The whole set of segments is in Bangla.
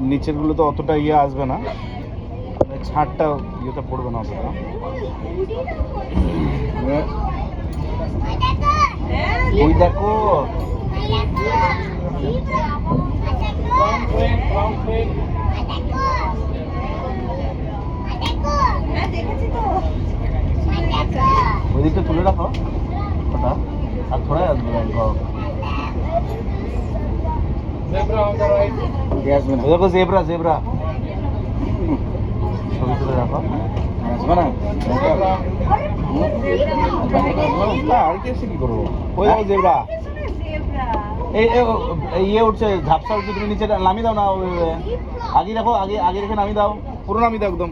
নিচের গুলো তো অতটা ইয়ে আসবে না, ছাড়টা ইয়েটা পড়বে না অতটা। ওই দেখো ওই দিকটা তুলে রাখো ওটা, আর থোড়াই আসবে দেখো জেব্রা জেব্রা ছবি তুলে রাখো, আসবে না আর কি এসে কি করবো। ওই দেখো জেব্রা, এই ইয়ে উঠছে, ঝাপসা উঠছে, তুমি নিচে নামিয়ে দাও না, আগে রাখো, আগে আগে রেখে নামিয়ে দাও, পুরো নামিয়ে দাও একদম।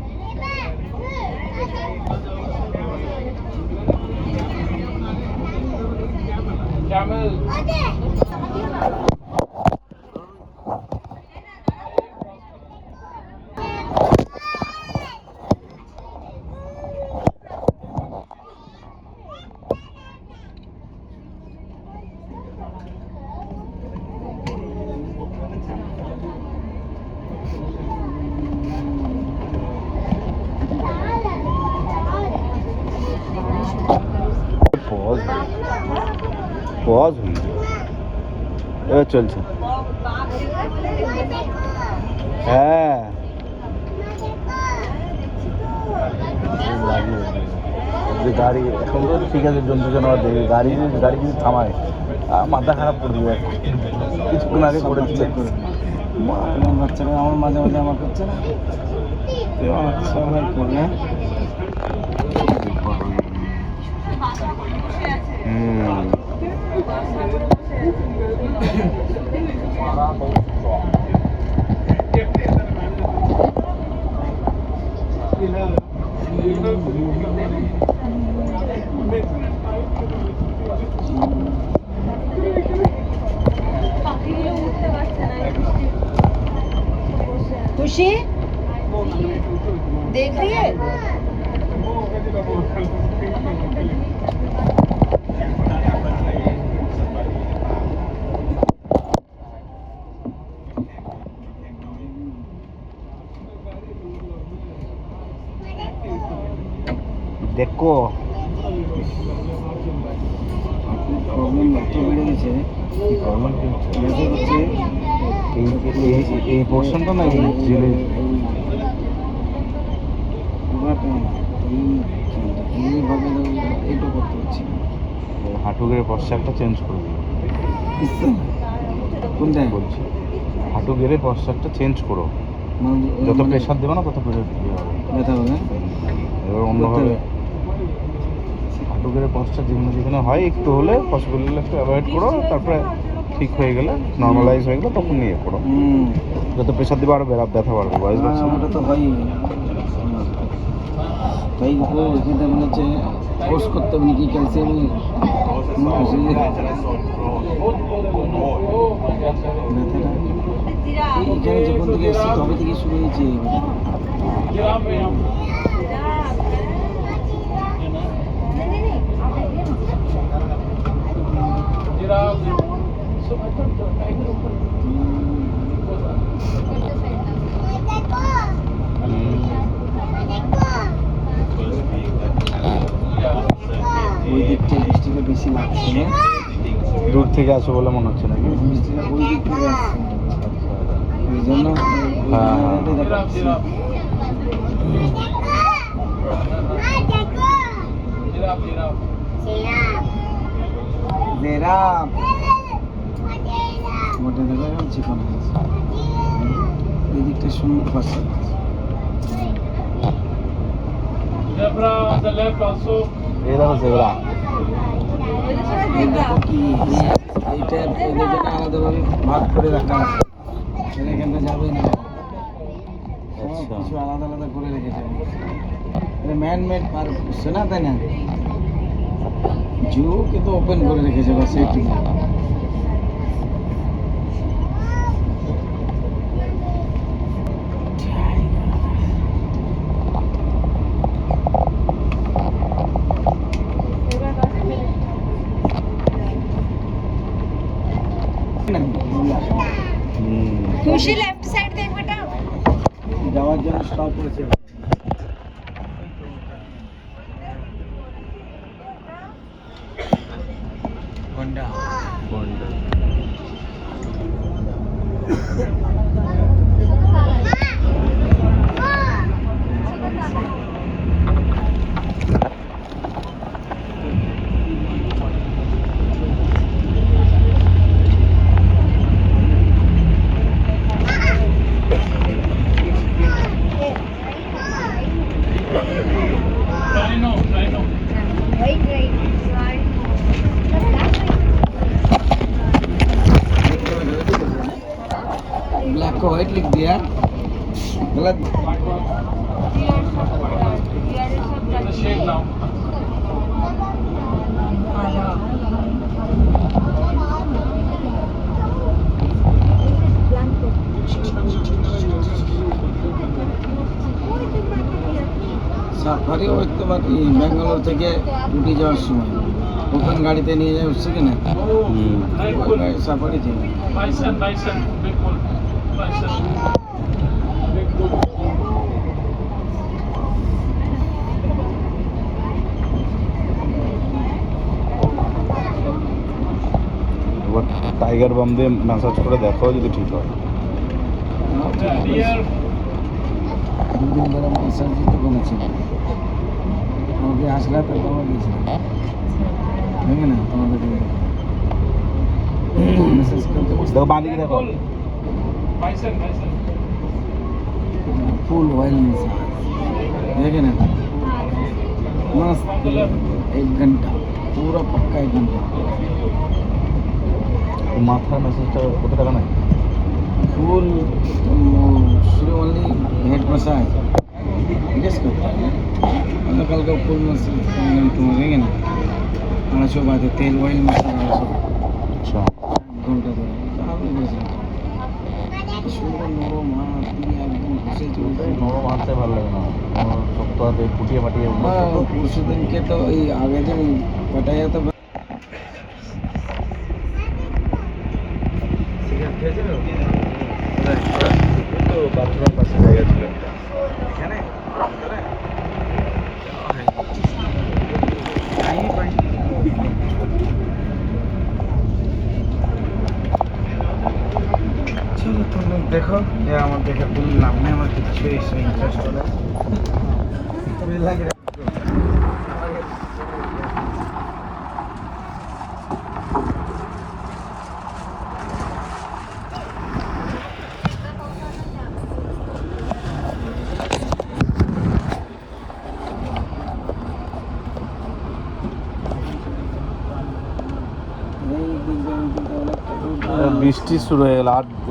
পজ এবার চলছে। হ্যাঁ গাড়ি এখন তো ঠিক আছে, জন্তু জানোয়ার দেখে গাড়ি গাড়ি কিন্তু থামায়, মাথা খারাপ করে দিবে। কিছুক্ষণ আগে করে দিচ্ছে বাচ্চারা, আমার মাঝে মাঝে আমার করছে না করবে। खुशी देख रही है? দেখো প্রবলেম এত বেড়ে গেছে, এই পোর্শনটা না, এই জেলে এইভাবে এইটা করতে হচ্ছে। হাঁটুগের পশ্চারটা চেঞ্জ করে দিই, কোনটাই বলছি, হাঁটু গেড়ে পশ্চারটা চেঞ্জ করো, যত প্রেশার দেবে না তত প্রেশার দিতে হবে, ব্যথা হবে। এবার অন্যভাবে হাঁটু গেড়ে পশ্চার যেখানে যেখানে হয় একটু হলে পসিবল হলে একটু অ্যাভয়েড করো, তারপরে ঠিক হয়ে গেলে নর্মালাইজ হয়ে গেলে তখন নিয়ে করো। যত প্রেশার দেবে আরও ব্যথা বাড়বে, বয়স বাড়ছে। ওটা তো হয়ই, তাই এখানটা মনে হচ্ছে কোর্স করতে হবে নাকি ক্যালসিয়াম, এখানে যখন থেকে এসেছি তবে থেকে শুরু হয়েছে। ওই দিক থেকে বৃষ্টিটা বেশি লাগছে না, দূর থেকে আসো বলে মনে হচ্ছে নাকি? বৃষ্টিটা ওই দিক থেকে আসছে, ওই জন্য মোটা দেখা চিকন হয়েছে, এই দিকটা সুন্দর পাচ্ছে। এই দেখো জেব্রা, কি এইটা এদের জন্য আলাদাভাবে ভাগ করে রাখা আছে, এখানটা যাবেই না, কিছু আলাদা আলাদা করে রেখেছে। এটা ম্যান মেড পার্ক হচ্ছে না, তাই না? জু কিন্তু ওপেন করে রেখেছে, বাস এইটুকু। खुशी लेफ्ट साइड देख बेटा। খাওয়ার জন্য স্টপ করেছে। কোনটা? ब्लैक को व्हाइट लिख दिया, गलत। সাফারি হয়তো বা ব্যাঙ্গালোর থেকে উঠে যাওয়ার সময় ওখান গাড়িতে নিয়ে যায় উঠছে কিনা সাফারি ছিল। এবার টাইগার বাম দিয়ে ম্যাসাজ করে দেখো যদি ঠিক হয়। দুদিন ধরে ম্যাসাজ দিতে বলেছিল, আমাকে আসলে তো তোমার গেছিল দেখে না তোমাদের ম্যাসাজ করতে দেখো বাঁ দিকে দেখো, फुल ऑयल मसाज देखे ना, मस्त 1 घंटा पूरा पक्का 1 घंटा। মাথা ম্যাসাজটা কত টাকা নেয়? फुल शुरू ओनली हेड मसाज गेस करता है मतलब कल का फुल मसाज तुम्हारे देंगे ना 250 बात है, तेल ऑयल मसाज আচ্ছা, 1 घंटा तो आप ही बस शुरू नो मां पूरी एकदम घुसे चलते নরম হাতে ভালো লাগে না, শক্ত হাতে ফুটিয়ে ফাটিয়ে परसों दिन के तो ये आगे दिन बताया तो বাথরুমের পাশে জায়গা ছিল একটা। चलो तुम लोग देखो ये আমার দেখে কোনো লাভ নেই, আমার কিছু এসে ইন্টারেস্ট হলে তবে লাগে বৃষ্টি শুরু হয়ে গেল আর